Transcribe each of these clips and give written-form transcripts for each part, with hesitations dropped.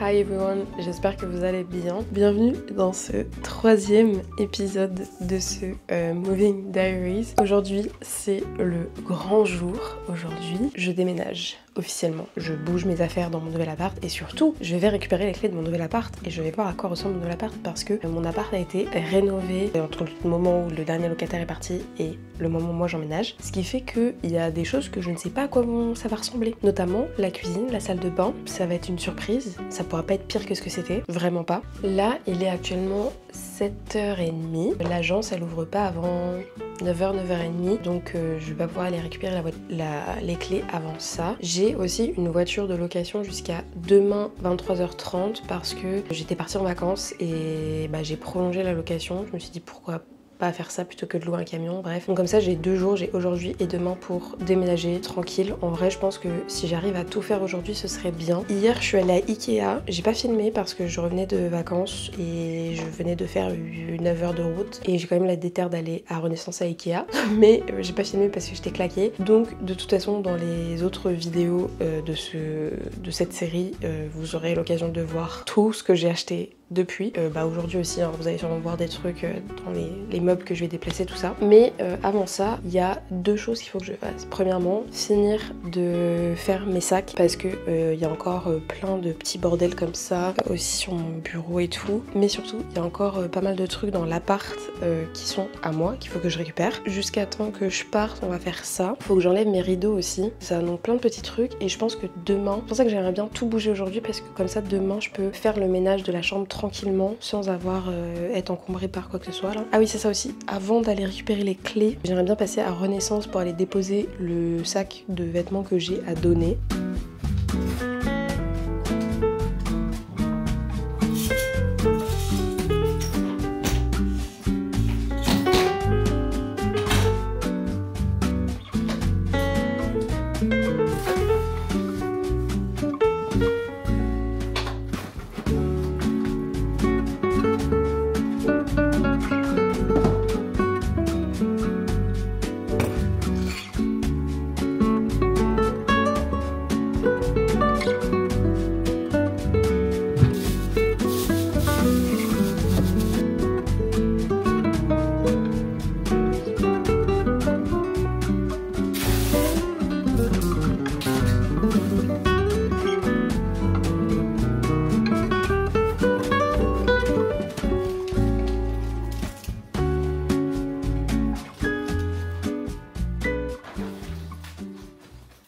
Hi everyone, j'espère que vous allez bien. Bienvenue dans ce troisième épisode de ce Moving Diaries. Aujourd'hui, c'est le grand jour. Aujourd'hui, je déménage officiellement. Je bouge mes affaires dans mon nouvel appart et surtout, je vais récupérer les clés de mon nouvel appart et je vais voir à quoi ressemble mon nouvel appart parce que mon appart a été rénové entre le moment où le dernier locataire est parti et le moment où moi j'emménage. Ce qui fait qu'il y a des choses que je ne sais pas à quoi ça va ressembler. Notamment la cuisine, la salle de bain. Ça va être une surprise. Ça pourra pas être pire que ce que c'était. Vraiment pas. Là, il est actuellement 7h30. L'agence, elle ouvre pas avant 9h, 9h30. Donc je vais pas pouvoir aller récupérer les clés avant ça. J'ai aussi une voiture de location jusqu'à demain 23h30 parce que j'étais partie en vacances et j'ai prolongé la location. Je me suis dit pourquoi pas faire ça plutôt que de louer un camion, bref. Donc comme ça j'ai 2 jours, j'ai aujourd'hui et demain pour déménager tranquille. En vrai je pense que si j'arrive à tout faire aujourd'hui ce serait bien. Hier je suis allée à Ikea, j'ai pas filmé parce que je revenais de vacances et je venais de faire 9 heures de route et j'ai quand même la déterre d'aller à Renaissance à Ikea mais j'ai pas filmé parce que j'étais claquée. Donc de toute façon dans les autres vidéos de cette série vous aurez l'occasion de voir tout ce que j'ai acheté depuis. Aujourd'hui aussi, vous allez sûrement voir des trucs dans les meubles que je vais déplacer, tout ça. Mais avant ça, il y a 2 choses qu'il faut que je fasse. Premièrement, finir de faire mes sacs parce que il y a encore plein de petits bordels comme ça, aussi sur mon bureau et tout. Mais surtout, il y a encore pas mal de trucs dans l'appart qui sont à moi, qu'il faut que je récupère. Jusqu'à temps que je parte, on va faire ça. Faut que j'enlève mes rideaux aussi. Ça donc plein de petits trucs et je pense que demain, c'est pour ça que j'aimerais bien tout bouger aujourd'hui parce que comme ça, demain, je peux faire le ménage de la chambre tranquillement sans avoir être encombré par quoi que ce soit là. Ah oui c'est ça aussi, avant d'aller récupérer les clés, j'aimerais bien passer à Renaissance pour aller déposer le sac de vêtements que j'ai à donner.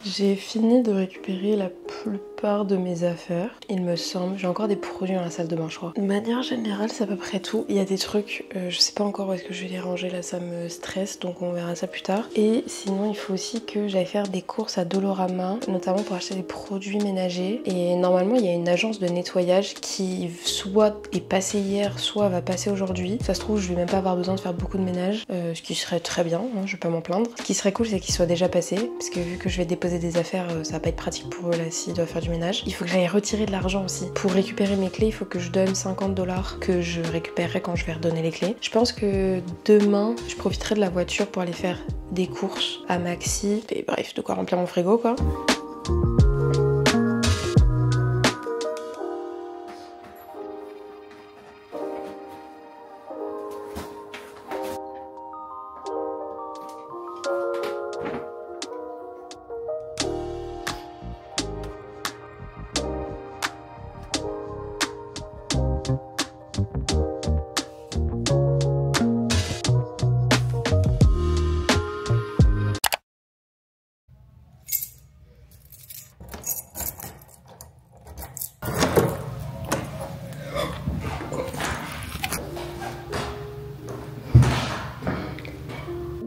J'ai fini de récupérer la plupart de mes affaires, il me semble. J'ai encore des produits dans la salle de bain, je crois. De manière générale, c'est à peu près tout. Il y a des trucs, je sais pas encore où est-ce que je vais les ranger, là ça me stresse, donc on verra ça plus tard. Et sinon, il faut aussi que j'aille faire des courses à Dolorama, notamment pour acheter des produits ménagers. Et normalement, il y a une agence de nettoyage qui soit est passée hier, soit va passer aujourd'hui. Ça se trouve, je vais même pas avoir besoin de faire beaucoup de ménage, ce qui serait très bien, hein, je vais pas m'en plaindre. Ce qui serait cool, c'est qu'il soit déjà passé, parce que vu que je vais déposer des affaires, ça va pas être pratique pour eux là s'ils doivent faire du ménage. Il faut que j'aille retirer de l'argent aussi. Pour récupérer mes clés, il faut que je donne 50$ que je récupérerai quand je vais redonner les clés. Je pense que demain, je profiterai de la voiture pour aller faire des courses à Maxi. Et bref, de quoi remplir mon frigo quoi.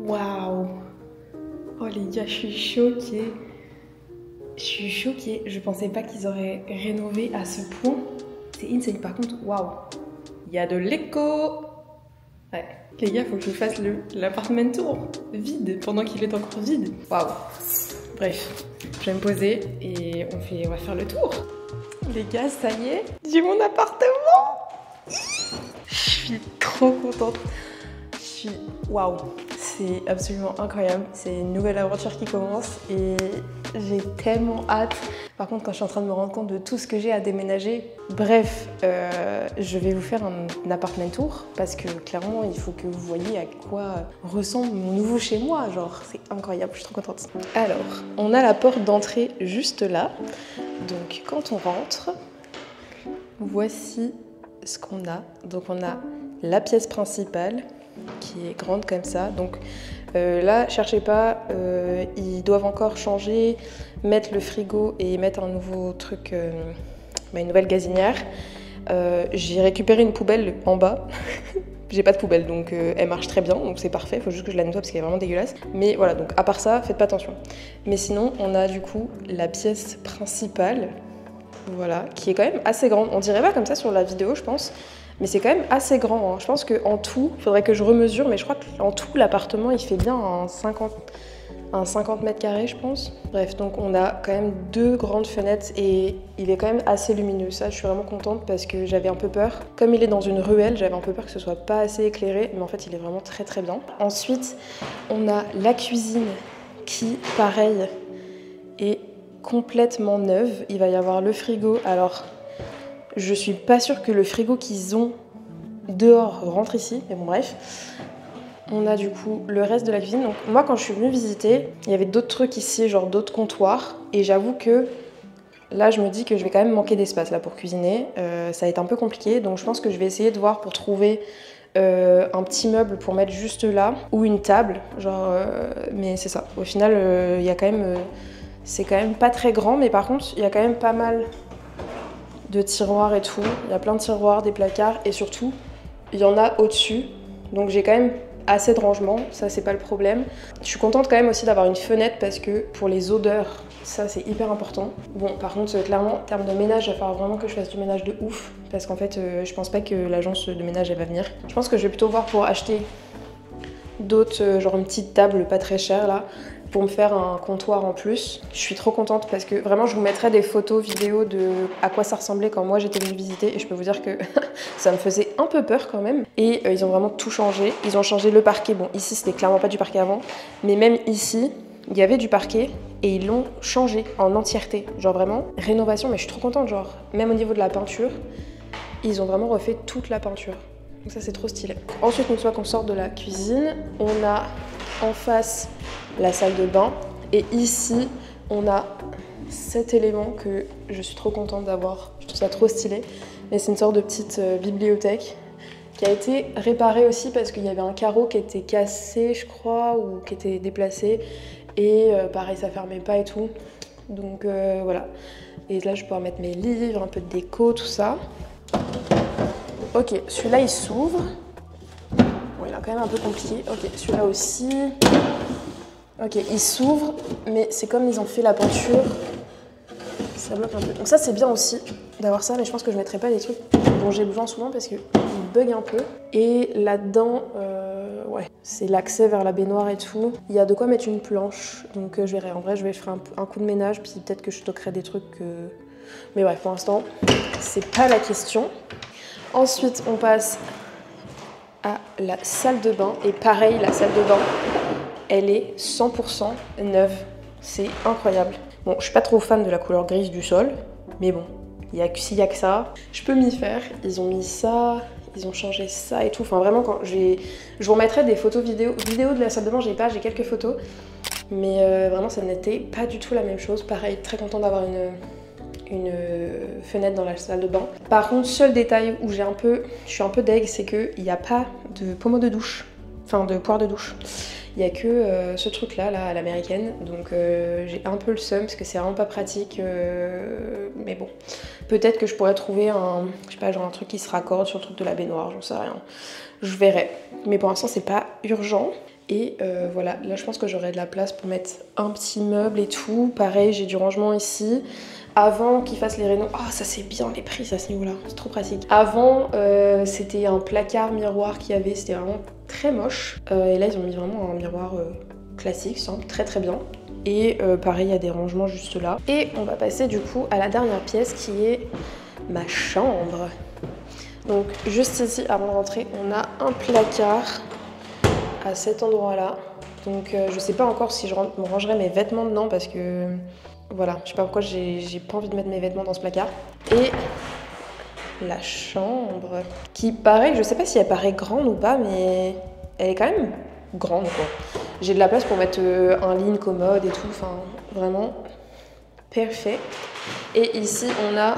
Waouh! Oh les gars, je suis choquée. Je suis choquée. Je pensais pas qu'ils auraient rénové à ce point. C'est insane. Par contre, waouh! Il y a de l'écho! Ouais. Les gars, faut que je fasse l'appartement tour vide pendant qu'il est encore vide. Waouh! Bref, je vais me poser et on va faire le tour. Les gars, ça y est, j'ai mon appartement! Je suis trop contente. Waouh, c'est absolument incroyable. C'est une nouvelle aventure qui commence et j'ai tellement hâte. Par contre, quand je suis en train de me rendre compte de tout ce que j'ai à déménager, bref, je vais vous faire un appartement tour parce que clairement, il faut que vous voyez à quoi ressemble mon nouveau chez moi. Genre, c'est incroyable, je suis trop contente. Alors, on a la porte d'entrée juste là. Donc, quand on rentre, voici ce qu'on a. Donc, on a la pièce principale qui est grande comme ça. Donc, là, cherchez pas, ils doivent encore changer, mettre le frigo et mettre un nouveau truc, une nouvelle gazinière. J'ai récupéré une poubelle en bas. J'ai pas de poubelle, donc elle marche très bien, donc c'est parfait. Il faut juste que je la nettoie parce qu'elle est vraiment dégueulasse. Mais voilà, donc à part ça, faites pas attention. Mais sinon, on a du coup la pièce principale, voilà, qui est quand même assez grande. On dirait pas comme ça sur la vidéo, je pense. Mais c'est quand même assez grand, hein. Je pense qu'en tout, il faudrait que je remesure, mais je crois qu'en tout, l'appartement, il fait bien un 50 mètres carrés, je pense. Bref, donc on a quand même 2 grandes fenêtres et il est quand même assez lumineux. Ça, je suis vraiment contente parce que j'avais un peu peur. Comme il est dans une ruelle, j'avais un peu peur que ce soit pas assez éclairé, mais en fait, il est vraiment très très bien. Ensuite, on a la cuisine qui, pareil, est complètement neuve. Il va y avoir le frigo. Alors, je suis pas sûre que le frigo qu'ils ont dehors rentre ici, mais bon bref. On a du coup le reste de la cuisine. Donc moi quand je suis venue visiter, il y avait d'autres trucs ici, genre d'autres comptoirs. Et j'avoue que là je me dis que je vais quand même manquer d'espace là pour cuisiner. Ça va être un peu compliqué, donc je pense que je vais essayer de voir pour trouver un petit meuble pour mettre juste là. Ou une table, genre, mais c'est ça. Au final, il y a quand même... c'est quand même pas très grand, mais par contre il y a quand même pas mal de tiroirs et tout. Il y a plein de tiroirs, des placards et surtout, il y en a au-dessus. Donc j'ai quand même assez de rangement, ça c'est pas le problème. Je suis contente quand même aussi d'avoir une fenêtre parce que pour les odeurs, ça c'est hyper important. Bon, par contre, clairement, en termes de ménage, il va falloir vraiment que je fasse du ménage de ouf parce qu'en fait, je pense pas que l'agence de ménage elle va venir. Je pense que je vais plutôt voir pour acheter d'autres, genre une petite table pas très chère là, pour me faire un comptoir en plus. Je suis trop contente parce que vraiment je vous mettrai des photos, vidéos de à quoi ça ressemblait quand moi j'étais venue visiter et je peux vous dire que ça me faisait un peu peur quand même. Et ils ont vraiment tout changé. Ils ont changé le parquet. Bon, ici c'était clairement pas du parquet avant, mais même ici il y avait du parquet et ils l'ont changé en entièreté. Genre vraiment rénovation, mais je suis trop contente. Genre même au niveau de la peinture, ils ont vraiment refait toute la peinture. Donc ça c'est trop stylé. Ensuite, une fois qu'on sort de la cuisine, on a en face la salle de bain et ici on a cet élément que je suis trop contente d'avoir. Je trouve ça trop stylé. Mais c'est une sorte de petite bibliothèque qui a été réparée aussi parce qu'il y avait un carreau qui était cassé, je crois, ou qui était déplacé. Et pareil, ça fermait pas et tout. Donc voilà. Et là, je vais pouvoir mettre mes livres, un peu de déco, tout ça. Ok, celui-là, il s'ouvre. Bon, il est quand même un peu compliqué. Ok, celui-là aussi. Ok, il s'ouvre, mais c'est comme ils ont fait la peinture. Ça bloque un peu. Donc ça, c'est bien aussi d'avoir ça, mais je pense que je mettrai pas des trucs dont j'ai besoin souvent parce qu'ils bug un peu. Et là-dedans, ouais, c'est l'accès vers la baignoire et tout. Il y a de quoi mettre une planche, donc je verrai. En vrai, je vais faire un coup de ménage, puis peut-être que je stockerai des trucs. Mais bref, pour l'instant, c'est pas la question. Ensuite, on passe à la salle de bain. Et pareil, la salle de bain, elle est 100% neuve. C'est incroyable. Bon, je suis pas trop fan de la couleur grise du sol, mais bon, s'il y a que ça, je peux m'y faire. Ils ont mis ça, ils ont changé ça et tout. Enfin, vraiment, je vous remettrai des photos vidéo de la salle de bain. J'ai quelques photos, mais vraiment, ça n'était pas du tout la même chose. Pareil, très content d'avoir une fenêtre dans la salle de bain. Par contre, seul détail où je suis un peu deg, c'est qu'il n'y a pas de pommeau de douche, enfin de poire de douche. Il n'y a que ce truc là à l'américaine, donc j'ai un peu le seum parce que c'est vraiment pas pratique, mais bon, peut-être que je pourrais trouver je sais pas, genre un truc qui se raccorde sur le truc de la baignoire, j'en sais rien, je verrai, mais pour l'instant c'est pas urgent. Et voilà, là je pense que j'aurai de la place pour mettre un petit meuble et tout, pareil j'ai du rangement ici. Avant qu'ils fassent les rénaux, oh ça c'est bien les prix à ce niveau là, c'est trop pratique. Avant c'était un placard miroir qu'il y avait, c'était vraiment très moche. Et là ils ont mis vraiment un miroir classique, simple, très très bien. Et pareil il y a des rangements juste là. Et on va passer du coup à la dernière pièce qui est ma chambre. Donc juste ici avant de rentrer on a un placard à cet endroit là. Donc je sais pas encore si je rangerai mes vêtements dedans parce que... Voilà, je sais pas pourquoi j'ai pas envie de mettre mes vêtements dans ce placard. Et la chambre, qui paraît, je sais pas si elle paraît grande ou pas, mais elle est quand même grande quoi. J'ai de la place pour mettre un lit, une commode et tout, enfin vraiment parfait. Et ici on a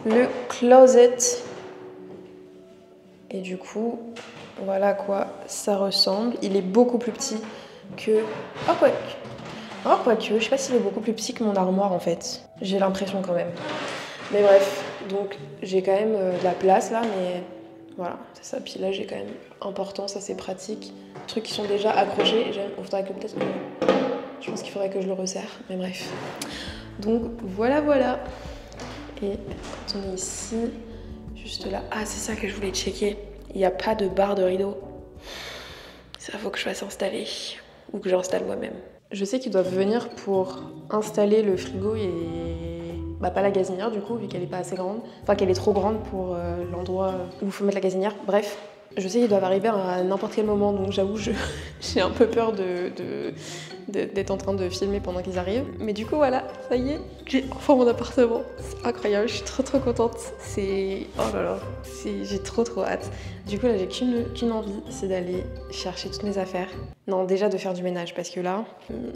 le closet. Et du coup, voilà à quoi ça ressemble. Il est beaucoup plus petit que... quoique, je sais pas s'il est beaucoup plus petit que mon armoire en fait. J'ai l'impression quand même. Mais bref, donc j'ai quand même de la place là, mais voilà, c'est ça. Puis là j'ai quand même important, ça c'est pratique. Les trucs qui sont déjà accrochés, faudrait que peut-être que... Je pense qu'il faudrait que je le resserre, mais bref. Donc voilà. Et quand on est ici, juste là... Ah, c'est ça que je voulais checker. Il n'y a pas de barre de rideau. Ça, faut que je fasse installer. Ou que j'installe moi-même. Je sais qu'ils doivent venir pour installer le frigo et... Bah pas la gazinière du coup, vu qu'elle est pas assez grande. Enfin qu'elle est trop grande pour l'endroit où il faut mettre la gazinière. Bref, je sais qu'ils doivent arriver à n'importe quel moment, donc j'avoue, j'ai un peu peur d'être en train de filmer pendant qu'ils arrivent. Mais du coup voilà, ça y est, j'ai enfin mon appartement. C'est incroyable, je suis trop contente. Oh là là, j'ai trop hâte. Du coup là j'ai qu'une envie, c'est d'aller chercher toutes mes affaires. Non, déjà de faire du ménage, parce que là,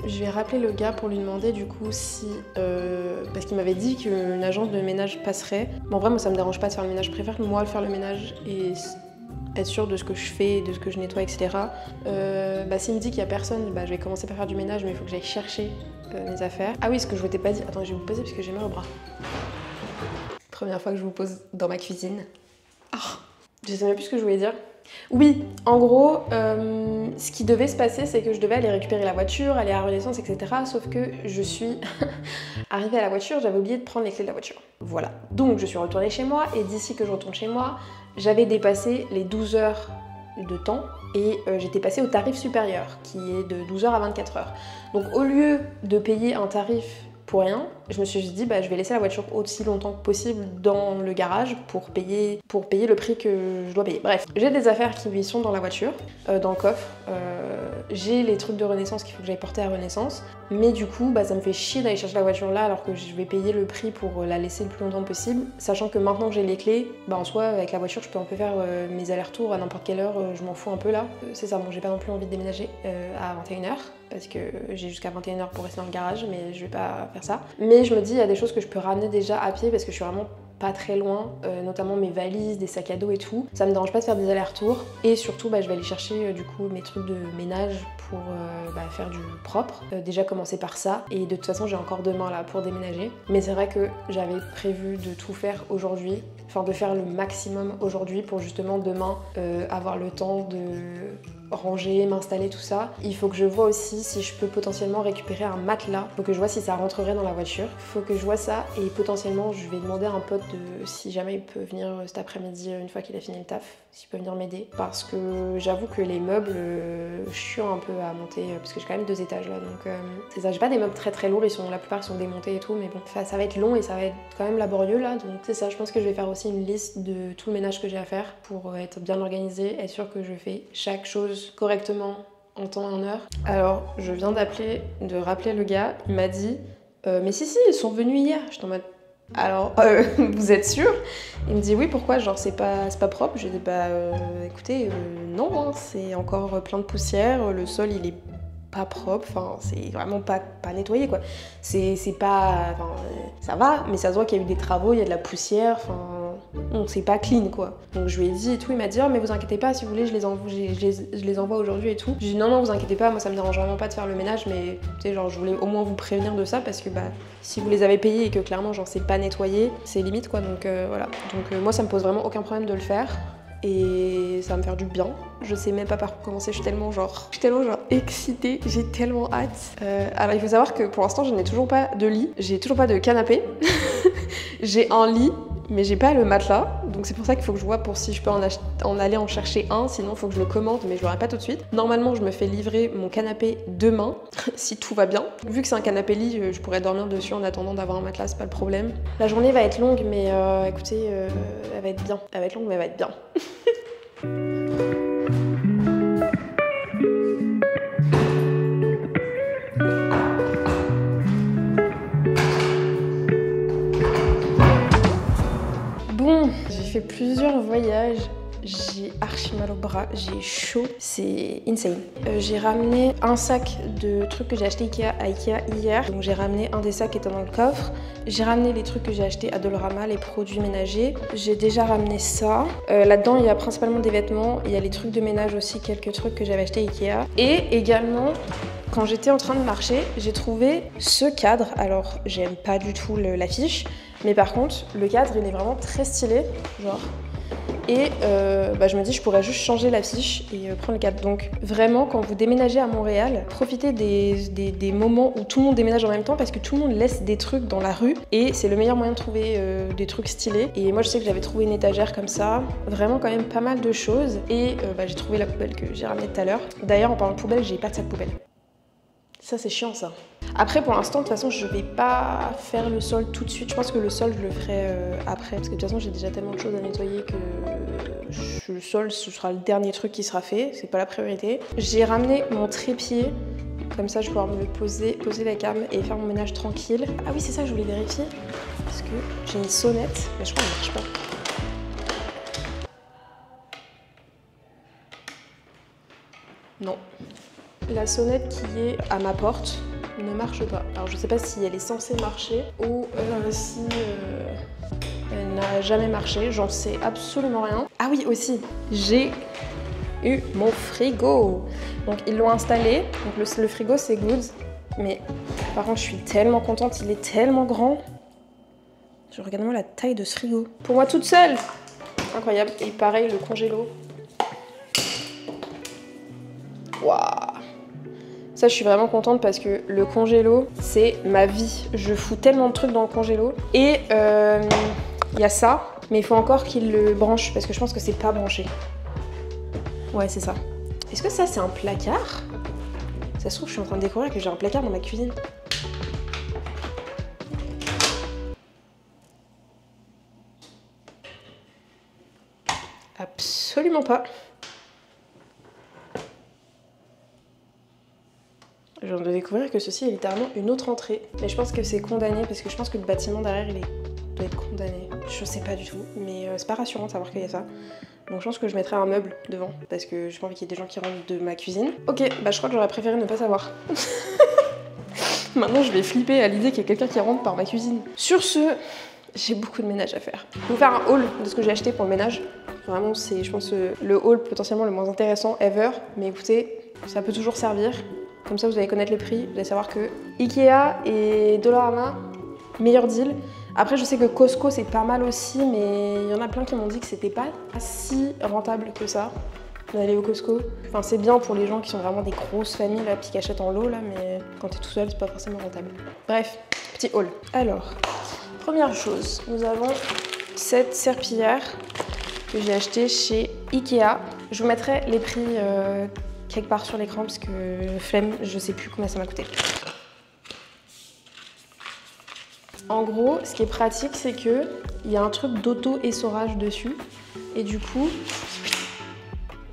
je vais rappeler le gars pour lui demander du coup si... parce qu'il m'avait dit qu'une agence de ménage passerait. Mais en vrai, moi ça me dérange pas de faire le ménage, je préfère moi faire le ménage et être sûre de ce que je fais, de ce que je nettoie, etc. S'il me dit qu'il y a personne, je vais commencer par faire du ménage, mais il faut que j'aille chercher mes affaires. Ah oui, ce que je t'ai pas dit, attends, je vais vous poser parce que j'ai mal au bras. Première fois que je vous pose dans ma cuisine. Ah, je sais même plus ce que je voulais dire. Oui, en gros, ce qui devait se passer, c'est que je devais aller récupérer la voiture, aller à Renaissance, etc. Sauf que je suis arrivée à la voiture, j'avais oublié de prendre les clés de la voiture. Voilà, donc je suis retournée chez moi, et d'ici que je retourne chez moi, j'avais dépassé les 12 heures de temps, et j'étais passée au tarif supérieur, qui est de 12 heures à 24 heures. Donc au lieu de payer un tarif pour rien, je me suis juste dit je vais laisser la voiture aussi longtemps que possible dans le garage pour payer le prix que je dois payer. Bref, j'ai des affaires qui lui sont dans la voiture, dans le coffre. J'ai les trucs de Renaissance qu'il faut que j'aille porter à Renaissance, mais du coup ça me fait chier d'aller chercher la voiture là alors que je vais payer le prix pour la laisser le plus longtemps possible, sachant que maintenant que j'ai les clés, en soi avec la voiture je peux un peu faire mes allers-retours à n'importe quelle heure, je m'en fous un peu là. C'est ça, bon j'ai pas non plus envie de déménager à 21h parce que j'ai jusqu'à 21h pour rester dans le garage, mais je vais pas faire ça. Mais je me dis il y a des choses que je peux ramener déjà à pied parce que je suis vraiment pas très loin, notamment mes valises, des sacs à dos et tout. Ça me dérange pas de faire des allers-retours. Et surtout, je vais aller chercher du coup mes trucs de ménage pour faire du propre. Déjà commencer par ça. Et de toute façon, j'ai encore demain là pour déménager. Mais c'est vrai que j'avais prévu de tout faire aujourd'hui. Enfin, de faire le maximum aujourd'hui pour justement demain avoir le temps de ranger, m'installer, tout ça. Il faut que je vois aussi si je peux potentiellement récupérer un matelas. Il faut que je vois si ça rentrerait dans la voiture. Il faut que je vois ça et potentiellement je vais demander à un pote si jamais il peut venir cet après-midi une fois qu'il a fini le taf, s'il peut venir m'aider. Parce que j'avoue que les meubles chiant un peu à monter parce que j'ai quand même 2 étages là, donc c'est ça. J'ai pas des meubles très lourds, la plupart sont démontés et tout, mais bon, ça va être long et ça va être quand même laborieux là, donc c'est ça. Je pense que je vais faire aussi une liste de tout le ménage que j'ai à faire pour être bien organisée, être sûre que je fais chaque chose correctement en temps et en heure. Alors, je viens de rappeler le gars, il m'a dit mais si, ils sont venus hier. J'étais en mode alors, vous êtes sûr? Il me dit oui, pourquoi? Genre, c'est pas propre? Je dis écoutez, non, hein, c'est encore plein de poussière, le sol il est pas propre, enfin, c'est vraiment pas nettoyé quoi. C'est pas. Enfin, ça va, mais ça se voit qu'il y a eu des travaux, il y a de la poussière, enfin. Non, c'est pas clean quoi. Donc je lui ai dit et tout, il m'a dit mais vous inquiétez pas, si vous voulez je les envoie aujourd'hui et tout. J'ai dit non vous inquiétez pas, moi ça me dérange vraiment pas de faire le ménage, mais tu sais genre je voulais au moins vous prévenir de ça parce que si vous les avez payés et que clairement genre c'est pas nettoyé, c'est limite quoi, donc voilà. Donc moi ça me pose vraiment aucun problème de le faire. Et ça va me faire du bien. Je sais même pas par où commencer, je suis tellement genre excitée, j'ai tellement hâte. Alors il faut savoir que pour l'instant je n'ai toujours pas de lit, j'ai toujours pas de canapé. J'ai un lit, mais j'ai pas le matelas, donc c'est pour ça qu'il faut que je vois pour si je peux en aller en chercher un, sinon il faut que je le commande, mais je l'aurai pas tout de suite. Normalement je me fais livrer mon canapé demain, si tout va bien. Vu que c'est un canapé lit, je pourrais dormir dessus en attendant d'avoir un matelas, c'est pas le problème. La journée va être longue, mais écoutez, elle va être bien. Elle va être longue, mais elle va être bien. Bon, j'ai fait plusieurs voyages. J'ai archi mal au bras, j'ai chaud, c'est insane. J'ai ramené un sac de trucs que j'ai acheté à Ikea hier. Donc j'ai ramené un des sacs qui était dans le coffre. J'ai ramené les trucs que j'ai achetés à Dollarama, les produits ménagers. J'ai déjà ramené ça. Là-dedans, il y a principalement des vêtements. Il y a les trucs de ménage aussi, quelques trucs que j'avais achetés à Ikea. Et également, quand j'étais en train de marcher, j'ai trouvé ce cadre. Alors, j'aime pas du tout l'affiche. Mais par contre, le cadre, il est vraiment très stylé. Genre... Et je me dis je pourrais juste changer l'affiche et prendre le cadre. Donc vraiment quand vous déménagez à Montréal, profitez des moments où tout le monde déménage en même temps parce que tout le monde laisse des trucs dans la rue et c'est le meilleur moyen de trouver des trucs stylés. Et moi je sais que j'avais trouvé une étagère comme ça, vraiment quand même pas mal de choses. Et j'ai trouvé la poubelle que j'ai ramenée tout à l'heure. D'ailleurs en parlant de poubelle, j'ai pas de sac poubelle. Ça c'est chiant ça. Après pour l'instant de toute façon je vais pas faire le sol tout de suite. Je pense que le sol je le ferai après. Parce que de toute façon j'ai déjà tellement de choses à nettoyer que le sol ce sera le dernier truc qui sera fait. C'est pas la priorité. J'ai ramené mon trépied. Comme ça je vais pouvoir me poser la cam et faire mon ménage tranquille. Ah oui c'est ça que je voulais vérifier. Parce que j'ai une sonnette. Mais je crois qu'elle marche pas. Non. La sonnette qui est à ma porte ne marche pas. Alors je sais pas si elle est censée marcher ou si elle n'a jamais marché, j'en sais absolument rien. Ah oui aussi, j'ai eu mon frigo. Donc ils l'ont installé, donc le frigo c'est good, mais par contre je suis tellement contente, il est tellement grand. Regardez-moi la taille de ce frigo. Pour moi toute seule. Incroyable. Et pareil le congélo. Waouh. Ça, je suis vraiment contente parce que le congélo, c'est ma vie. Je fous tellement de trucs dans le congélo. Et il y a ça, mais il faut encore qu'il le branche parce que je pense que c'est pas branché. Ouais, c'est ça. Est-ce que ça, c'est un placard? Ça se trouve, je suis en train de découvrir que j'ai un placard dans ma cuisine. Absolument pas. Je viens de découvrir que ceci est littéralement une autre entrée. Mais je pense que c'est condamné parce que je pense que le bâtiment derrière il doit être condamné. Je sais pas du tout, mais c'est pas rassurant de savoir qu'il y a ça. Donc je pense que je mettrai un meuble devant parce que j'ai pas envie qu'il y ait des gens qui rentrent de ma cuisine. Ok, bah je crois que j'aurais préféré ne pas savoir. Maintenant je vais flipper à l'idée qu'il y a quelqu'un qui rentre par ma cuisine. Sur ce, j'ai beaucoup de ménage à faire. Je vais vous faire un haul de ce que j'ai acheté pour le ménage. Vraiment c'est, je pense, le haul potentiellement le moins intéressant ever. Mais écoutez, ça peut toujours servir. Comme ça, vous allez connaître les prix, vous allez savoir que Ikea et Dollarama, meilleur deal. Après, je sais que Costco, c'est pas mal aussi, mais il y en a plein qui m'ont dit que c'était pas si rentable que ça d'aller au Costco. Enfin, c'est bien pour les gens qui sont vraiment des grosses familles, là, qui achètent en lot, là, mais quand t'es tout seul, c'est pas forcément rentable. Bref, petit haul. Alors, première chose, nous avons cette serpillière que j'ai achetée chez Ikea. Je vous mettrai les prix quelque part sur l'écran parce que flemme, je sais plus combien ça m'a coûté. En gros, ce qui est pratique, c'est que il y a un truc d'auto-essorage dessus et du coup,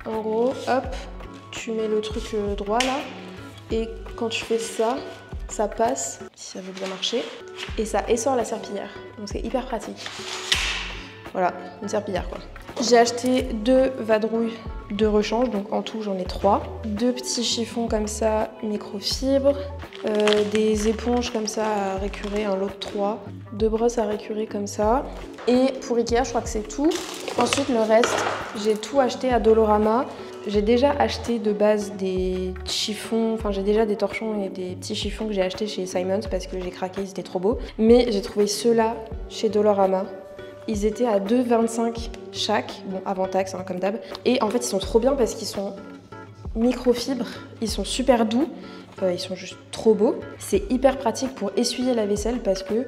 en gros, hop, tu mets le truc droit là et quand tu fais ça, ça passe, si ça veut bien marcher, et ça essore la serpillière. Donc c'est hyper pratique. Voilà, une serpillière quoi. J'ai acheté 2 vadrouilles de rechange, donc en tout j'en ai 3. 2 petits chiffons comme ça, microfibre. Des éponges comme ça à récurer, un lot de 3. 2 brosses à récurer comme ça. Et pour Ikea, je crois que c'est tout. Ensuite, le reste, j'ai tout acheté à Dollarama. J'ai déjà acheté de base des chiffons, enfin j'ai déjà des torchons et des petits chiffons que j'ai achetés chez Simons parce que j'ai craqué, ils étaient trop beaux. Mais j'ai trouvé ceux-là chez Dollarama. Ils étaient à 2,25 chaque, bon avant taxe hein, comme d'hab. Et en fait ils sont trop bien parce qu'ils sont microfibres, ils sont super doux, ils sont juste trop beaux. C'est hyper pratique pour essuyer la vaisselle parce que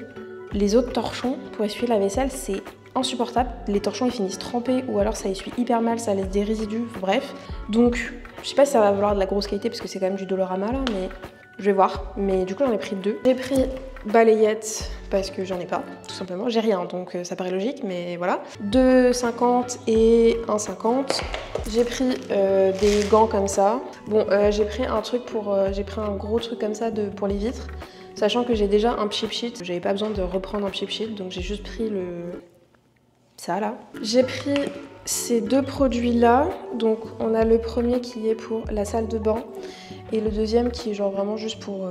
les autres torchons pour essuyer la vaisselle c'est insupportable. Les torchons ils finissent trempés ou alors ça essuie hyper mal, ça laisse des résidus, bref. Donc je sais pas si ça va valoir de la grosse qualité parce que c'est quand même du Dollarama là, mais je vais voir. Mais du coup j'en ai pris 2. J'ai pris balayette parce que j'en ai pas, tout simplement. J'ai rien donc ça paraît logique, mais voilà. 2,50 et 1,50. J'ai pris des gants comme ça. Bon, j'ai pris un truc pour, j'ai pris un gros truc comme ça pour les vitres, sachant que j'ai déjà un cheap sheet. J'avais pas besoin de reprendre un cheap sheet, donc j'ai juste pris le ça là. J'ai pris ces deux produits là, donc on a le premier qui est pour la salle de bain et le deuxième qui est genre vraiment juste pour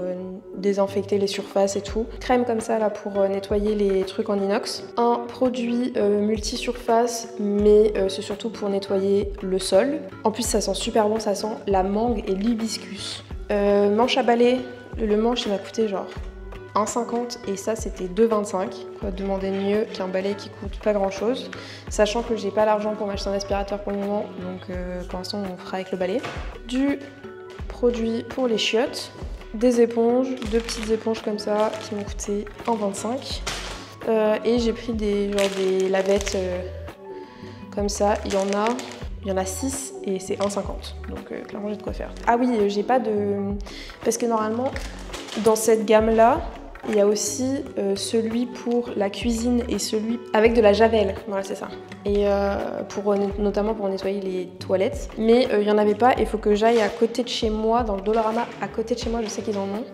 désinfecter les surfaces et tout. Crème comme ça là pour nettoyer les trucs en inox. Un produit multi-surface mais c'est surtout pour nettoyer le sol. En plus ça sent super bon, ça sent la mangue et l'hibiscus. Manche à balai, le manche il m'a coûté genre 1,50 et ça c'était 2,25. Quoi demander mieux qu'un balai qui coûte pas grand chose. Sachant que j'ai pas l'argent pour m'acheter un aspirateur pour le moment, donc pour l'instant on fera avec le balai. Du produit pour les chiottes, des éponges, deux petites éponges comme ça qui m'ont coûté 1,25. Et j'ai pris des lavettes comme ça, il y en a 6 et c'est 1,50. Donc clairement j'ai de quoi faire. Ah oui, j'ai pas de... Parce que normalement dans cette gamme là, il y a aussi celui pour la cuisine et celui avec de la javel, voilà c'est ça. Et notamment pour nettoyer les toilettes. Mais il n'y en avait pas, il faut que j'aille à côté de chez moi, dans le Dollarama, à côté de chez moi, je sais qu'ils en ont.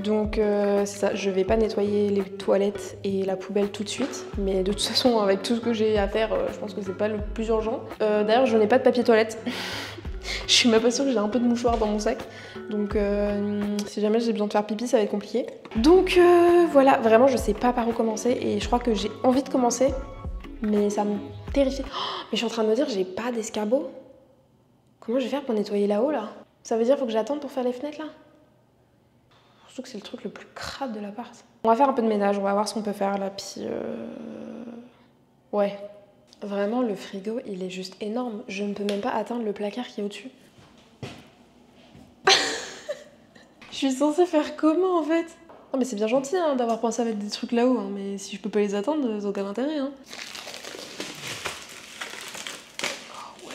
Donc c'est ça, je vais pas nettoyer les toilettes et la poubelle tout de suite. Mais de toute façon, avec tout ce que j'ai à faire, je pense que c'est pas le plus urgent. D'ailleurs, je n'ai pas de papier toilette. Je suis même pas sûre que j'ai un peu de mouchoir dans mon sac. Donc si jamais j'ai besoin de faire pipi, ça va être compliqué. Donc voilà, vraiment je sais pas par où commencer et je crois que j'ai envie de commencer, mais ça me terrifie. Oh, mais je suis en train de me dire, j'ai pas d'escabeau. Comment je vais faire pour nettoyer là-haut là? Ça veut dire faut que j'attende pour faire les fenêtres là? Surtout que c'est le truc le plus crade de l'appart. On va faire un peu de ménage, on va voir ce qu'on peut faire là, puis ouais. Vraiment le frigo il est juste énorme, je ne peux même pas atteindre le placard qui est au-dessus. Je suis censée faire comment en fait? Non mais c'est bien gentil hein, d'avoir pensé à mettre des trucs là-haut, hein, mais si je peux pas les atteindre, ça n'a aucun intérêt. Hein. Oh ouais.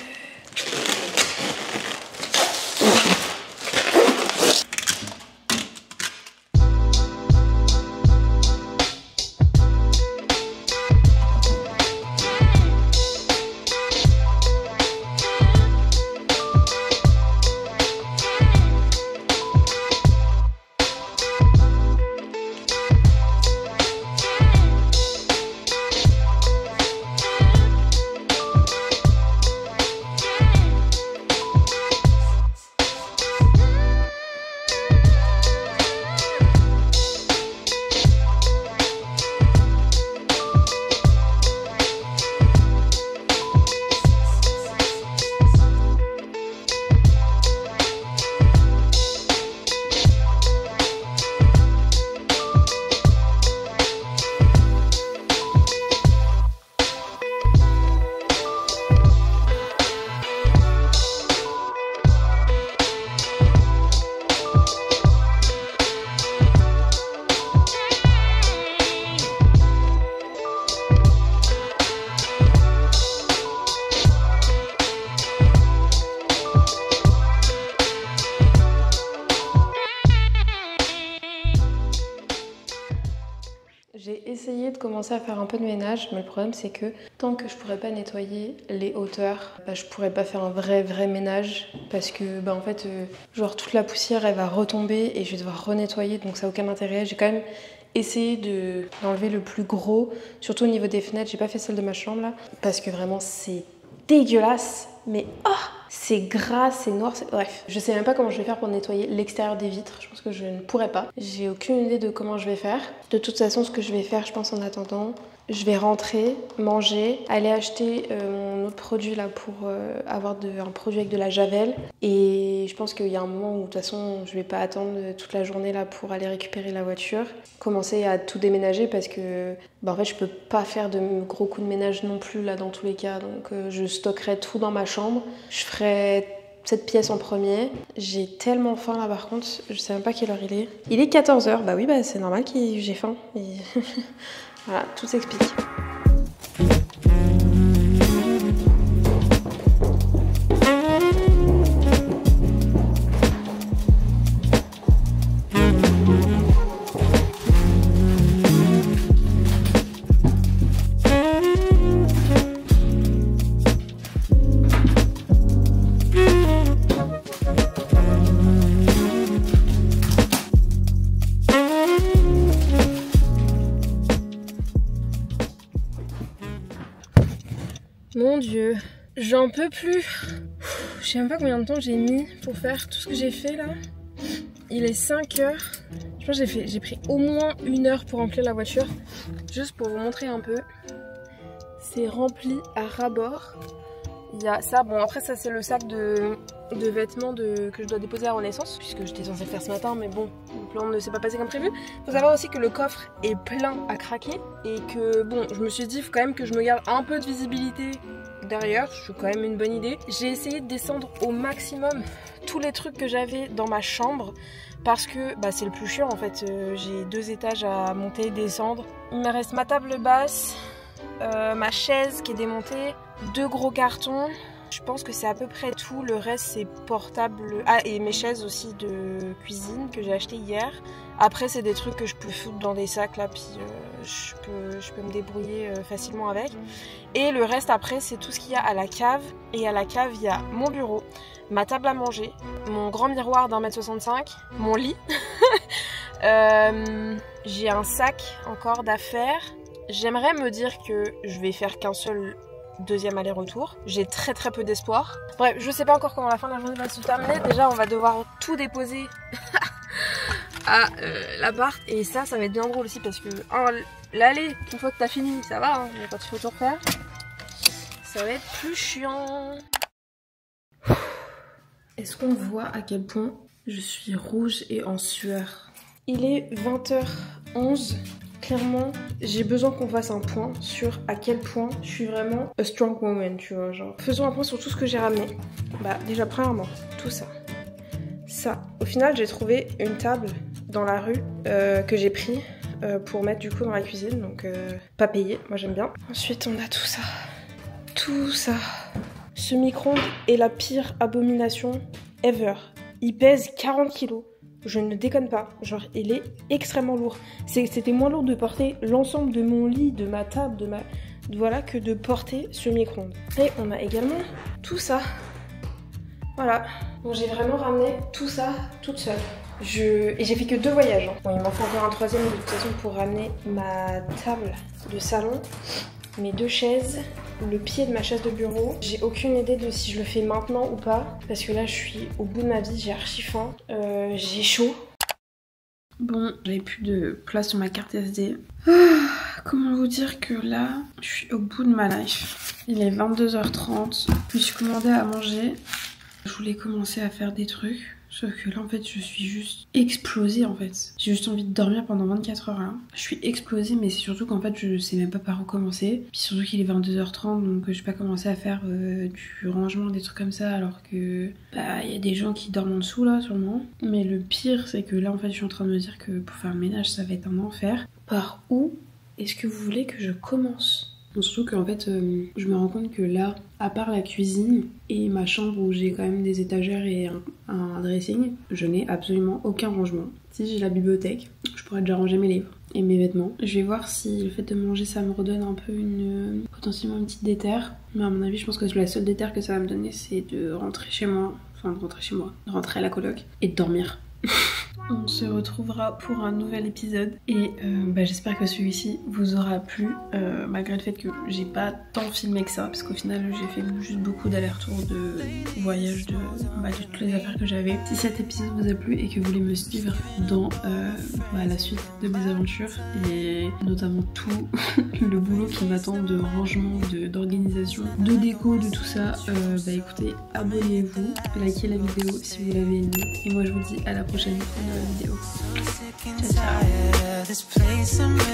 J'ai essayé de commencer à faire un peu de ménage, mais le problème c'est que tant que je pourrais pas nettoyer les hauteurs, je pourrais pas faire un vrai ménage parce que en fait genre toute la poussière elle va retomber et je vais devoir renettoyer, donc ça n'a aucun intérêt. J'ai quand même essayé d'enlever le plus gros, surtout au niveau des fenêtres. J'ai pas fait celle de ma chambre là parce que vraiment c'est dégueulasse, mais oh, c'est gras, c'est noir, bref. Je sais même pas comment je vais faire pour nettoyer l'extérieur des vitres, je pense que je ne pourrais pas. J'ai aucune idée de comment je vais faire. De toute façon, ce que je vais faire, je pense en attendant, je vais rentrer, manger, aller acheter mon autre produit là pour avoir un produit avec de la javel. Et je pense qu'il y a un moment où de toute façon je vais pas attendre toute la journée là pour aller récupérer la voiture. Commencer à tout déménager parce que en fait je peux pas faire de gros coups de ménage non plus là dans tous les cas. Donc je stockerai tout dans ma chambre. Je ferai cette pièce en premier. J'ai tellement faim là par contre, je sais même pas quelle heure il est. Il est 14h, bah oui c'est normal que j'ai faim. Et... Voilà, tout s'explique. Mon Dieu, j'en peux plus. Je sais même pas combien de temps j'ai mis pour faire tout ce que j'ai fait là. Il est 5 heures. Je pense que j'ai pris au moins 1 heure pour remplir la voiture. Juste pour vous montrer un peu. C'est rempli à ras-bord. Il y a ça, bon après ça c'est le sac de vêtements que je dois déposer à Renaissance, puisque j'étais censée le faire ce matin, mais bon, le plan ne s'est pas passé comme prévu. Faut savoir aussi que le coffre est plein à craquer et que bon, je me suis dit, il faut quand même que je me garde un peu de visibilité derrière, c'est quand même une bonne idée. J'ai essayé de descendre au maximum tous les trucs que j'avais dans ma chambre, parce que bah, c'est le plus chiant en fait, j'ai 2 étages à monter et descendre. Il me reste ma table basse, ma chaise qui est démontée, 2 gros cartons. Je pense que c'est à peu près tout, le reste c'est portable. Ah, et mes chaises aussi de cuisine que j'ai acheté hier. Après c'est des trucs que je peux foutre dans des sacs là, puis je peux me débrouiller facilement avec. Et le reste après c'est tout ce qu'il y a à la cave. Et à la cave il y a mon bureau, ma table à manger, mon grand miroir d'1m65, mon lit. J'ai un sac encore d'affaires. J'aimerais me dire que je vais faire qu'un seul 2e aller-retour. J'ai très peu d'espoir. Bref, je sais pas encore comment la fin de la journée va se terminer. Déjà, on va devoir tout déposer à l'appart. Et ça va être bien drôle aussi parce que l'aller, une fois que t'as fini, ça va, hein, mais quand il faut tout refaire, ça va être plus chiant. Est-ce qu'on voit à quel point je suis rouge et en sueur? Il est 20h11. Clairement, j'ai besoin qu'on fasse un point sur à quel point je suis vraiment a strong woman, tu vois, genre. Faisons un point sur tout ce que j'ai ramené. Bah, déjà, premièrement, tout ça. Ça. Au final, j'ai trouvé une table dans la rue que j'ai pris pour mettre du coup dans la cuisine, donc pas payé, moi j'aime bien. Ensuite, on a tout ça. Tout ça. Ce micro-ondes est la pire abomination ever. Il pèse 40 kilos. Je ne déconne pas, genre il est extrêmement lourd. C'était moins lourd de porter l'ensemble de mon lit, de ma table, voilà, que de porter ce micro-ondes. Et on a également tout ça. Voilà. Donc j'ai vraiment ramené tout ça toute seule. Et j'ai fait que 2 voyages. Hein. Bon, il m'en faut encore un 3e de toute façon pour ramener ma table de salon, mes 2 chaises, le pied de ma chaise de bureau. J'ai aucune idée de si je le fais maintenant ou pas, parce que là je suis au bout de ma vie, j'ai archi faim, j'ai chaud. Bon, j'avais plus de place sur ma carte SD. Comment vous dire que là, je suis au bout de ma life. Il est 22h30, je me suis commandé à manger. Je voulais commencer à faire des trucs. Sauf que là en fait je suis juste explosée en fait. J'ai juste envie de dormir pendant 24 heures là. Je suis explosée, mais c'est surtout qu'en fait je sais même pas par où commencer. Puis surtout qu'il est 22h30, donc je vais pas commencer à faire du rangement, des trucs comme ça, alors que bah y a des gens qui dorment en dessous là sûrement. Mais le pire c'est que là en fait je suis en train de me dire que pour faire le ménage ça va être un enfer. Par où est-ce que vous voulez que je commence ? Surtout qu'en fait, je me rends compte que là, à part la cuisine et ma chambre où j'ai quand même des étagères et un dressing, je n'ai absolument aucun rangement. Si j'ai la bibliothèque, je pourrais déjà ranger mes livres et mes vêtements. Je vais voir si le fait de manger ça me redonne un peu potentiellement une petite déterre. Mais à mon avis, je pense que la seule déterre que ça va me donner, c'est de rentrer chez moi. Enfin, de rentrer à la coloc et de dormir. On se retrouvera pour un nouvel épisode et j'espère que celui-ci vous aura plu malgré le fait que j'ai pas tant filmé que ça, parce qu'au final j'ai fait juste beaucoup d'allers-retours de voyage de toutes les affaires que j'avais. Si cet épisode vous a plu et que vous voulez me suivre dans la suite de mes aventures et notamment tout le boulot qui m'attend de rangement, d'organisation, de déco, de tout ça, écoutez, abonnez-vous, likez la vidéo si vous l'avez aimée et moi je vous dis à la prochaine vidéo. Ciao, ciao.